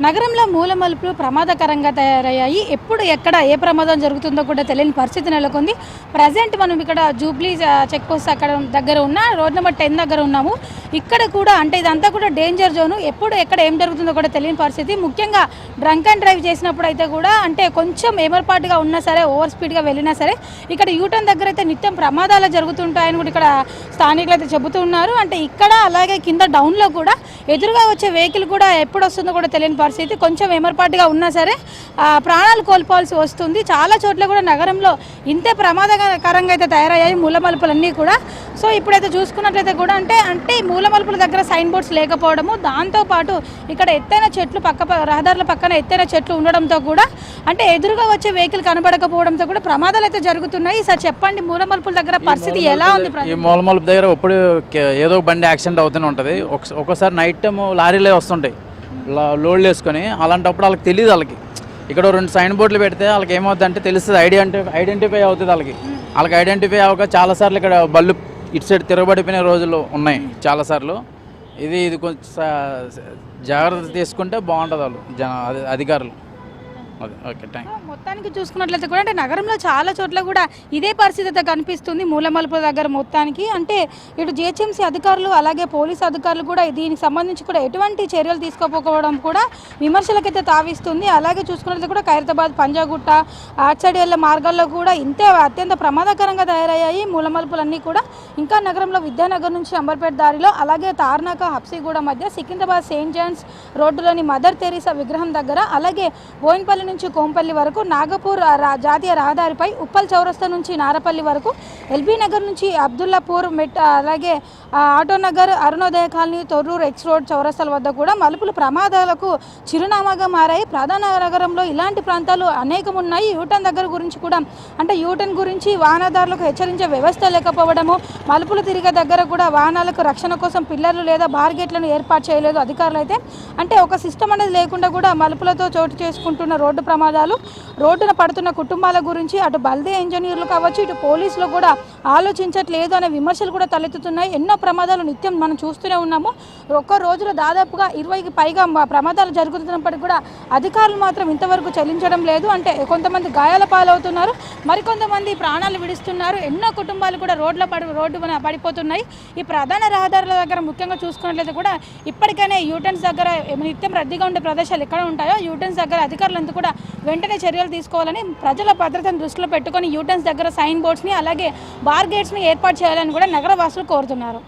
నగరంలో మూల మలుపులు ప్రమాదకరంగా తయారయ్యాయి. ఎప్పుడు ఎక్కడ ఏ ప్రమాదం జరుగుతుందో కూడా తెలియని పరిస్థితి నెలకొంది. ప్రజెంట్ మనం ఇక్కడ జూబ్లీ చెక్ పోస్ట్ అక్కడ దగ్గర ఉన్న రోడ్ నెంబర్ 10 దగ్గర ఉన్నాము. ఇక్కడ కూడా అంటే ఇదంతా కూడా డేంజర్ జోను. ఎప్పుడు ఎక్కడ ఏం జరుగుతుందో కూడా తెలియని పరిస్థితి. ముఖ్యంగా డ్రంక్ అండ్ డ్రైవ్ చేసినప్పుడు అయితే కూడా అంటే కొంచెం ఏమర్పాటుగా ఉన్నా సరే, ఓవర్ స్పీడ్గా వెళ్ళినా సరే ఇక్కడ యూటర్న్ దగ్గర అయితే నిత్యం ప్రమాదాలు జరుగుతుంటాయని కూడా ఇక్కడ స్థానికులు అయితే చెబుతూ ఉన్నారు. అంటే ఇక్కడ అలాగే కింద డౌన్లో కూడా ఎదురుగా వచ్చే వెహికల్ కూడా ఎప్పుడు వస్తుందో కూడా తెలియని పరిస్థితి. కొంచెం ఎమర్పాటుగా ఉన్నా సరే ప్రాణాలు కోల్పోవాల్సి వస్తుంది. చాలా చోట్ల కూడా నగరంలో ఇంతే ప్రమాదకరంగా అయితే తయారయ్యాయి మూల మలుపులన్నీ కూడా. సో ఇప్పుడైతే చూసుకున్నట్లయితే కూడా అంటే మూల మలుపుల దగ్గర సైన్ బోర్డ్స్ లేకపోవడము, దాంతోపాటు ఇక్కడ ఎత్తైన చెట్లు రహదారుల పక్కన ఎత్తైన చెట్లు ఉండడంతో కూడా అంటే ఎదురుగా వచ్చే వెహికల్ కనబడకపోవడంతో కూడా ప్రమాదాలు అయితే జరుగుతున్నాయి. సార్ చెప్పండి, మూల మలుపుల దగ్గర పరిస్థితి ఎలా ఉంది? ఈ మూల మలుపు దగ్గర ఇప్పుడు ఏదో బండి యాక్సిడెంట్ అవుతూనే ఉంటుంది. ఒక్కోసారి నైట్ టైం లారీలే వస్తుంటాయి లోడ్లు వేసుకొని. అలాంటప్పుడు వాళ్ళకి తెలియదు. ఇక్కడ 2 సైన్ బోర్డులు పెడితే వాళ్ళకి ఏమవుతుంది అంటే తెలుస్తుంది, ఐడెంటిఫై అవుతుంది. వాళ్ళకి ఐడెంటిఫై అవ్వక చాలాసార్లు ఇక్కడ బళ్ళు ఇటు సైడ్ తిరగబడిపోయిన రోజులు ఉన్నాయి చాలాసార్లు. ఇది కొంచెం జాగ్రత్త తీసుకుంటే బాగుంటుంది వాళ్ళు అధికారులు. Okay, thank. మొత్తానికి చూసుకున్నట్లయితే కూడా అంటే నగరంలో చాలా చోట్ల కూడా ఇదే పరిస్థితి అయితే కనిపిస్తుంది మూల మలుపుల దగ్గర మొత్తానికి. అంటే ఇటు జిహెచ్ఎంసీ అధికారులు అలాగే పోలీసు అధికారులు కూడా దీనికి సంబంధించి కూడా ఎటువంటి చర్యలు తీసుకోకపోవడం కూడా విమర్శలకైతే తావిస్తుంది. అలాగే చూసుకున్నట్లయితే కూడా ఖైరతాబాద్, పంజాగుట్ట అటు సైడ్ వెళ్ళే మార్గాల్లో కూడా అత్యంత ప్రమాదకరంగా తయారయ్యాయి మూల మలుపులన్నీ కూడా. ఇంకా నగరంలో విద్యానగర్ నుంచి అంబర్పేట దారిలో, అలాగే తార్నాక హబ్సిగూడ మధ్య, సికింద్రాబాద్ సెయింట్ జాన్స్ రోడ్డులోని మదర్ తెరీసా విగ్రహం దగ్గర, అలాగే బోయిన్పల్లి నుంచి కోంపల్లి వరకు, నాగపూర్ జాతీయ రహదారిపై ఉప్పల్ చౌరస్తా నుంచి నారపల్లి వరకు, ఎల్బీ నగర్ నుంచి అబ్దుల్లాపూర్ మెట్, అలాగే Autonagar, Arunodaya colony, Thorrur X road చౌరస్తాల వద్ద కూడా మలుపులు ప్రమాదాలకు చిరునామాగా మారాయి. ప్రధాన నగరంలో ఇలాంటి ప్రాంతాలు అనేకం ఉన్నాయి. యూటర్న్ దగ్గర గురించి కూడా అంటే యూటర్న్ గురించి వాహనదారులకు హెచ్చరించే వ్యవస్థ లేకపోవడము, మలుపులు తిరిగే దగ్గర కూడా వాహనాలకు రక్షణ కోసం పిల్లర్లు లేదా బార్గేట్లను ఏర్పాటు చేయలేదు అధికారులు అయితే. అంటే ఒక సిస్టమ్ అనేది లేకుండా కూడా మలుపులతో చోటు చేసుకుంటున్న రోడ్డు ప్రమాదాలు, రోడ్డున పడుతున్న కుటుంబాల గురించి అటు బల్దే ఇంజనీర్లు కావచ్చు, ఇటు పోలీసులు కూడా ఆలోచించట్లేదు అనే విమర్శలు కూడా తలెత్తుతున్నాయి. ఎన్నో ప్రమాదాలు నిత్యం మనం చూస్తూనే ఉన్నాము. ఒక్క రోజులో దాదాపుగా 20కి పైగా ప్రమాదాలు జరుగుతున్నప్పటికీ కూడా అధికారులు మాత్రం ఇంతవరకు చెల్లించడం లేదు. అంటే కొంతమంది గాయాల పాలవుతున్నారు, మరికొంతమంది ప్రాణాలు విడుస్తున్నారు. ఎన్నో కుటుంబాలు కూడా రోడ్డు పడిపోతున్నాయి. ఈ ప్రధాన రహదారుల దగ్గర ముఖ్యంగా చూసుకున్నట్లయితే కూడా ఇప్పటికైనా యూటర్న్స్ దగ్గర నిత్యం రద్దీగా ఉండే ప్రదేశాలు ఎక్కడ ఉంటాయో యూటర్న్స్ దగ్గర అధికారులంతా కూడా వెంటనే చర్యలు తీసుకోవాలని, ప్రజల భద్రతను దృష్టిలో పెట్టుకొని యూటర్న్స్ దగ్గర సైన్ బోర్డ్స్ని అలాగే బార్ గేట్స్ని ఏర్పాటు చేయాలని కూడా నగరవాసులు కోరుతున్నారు.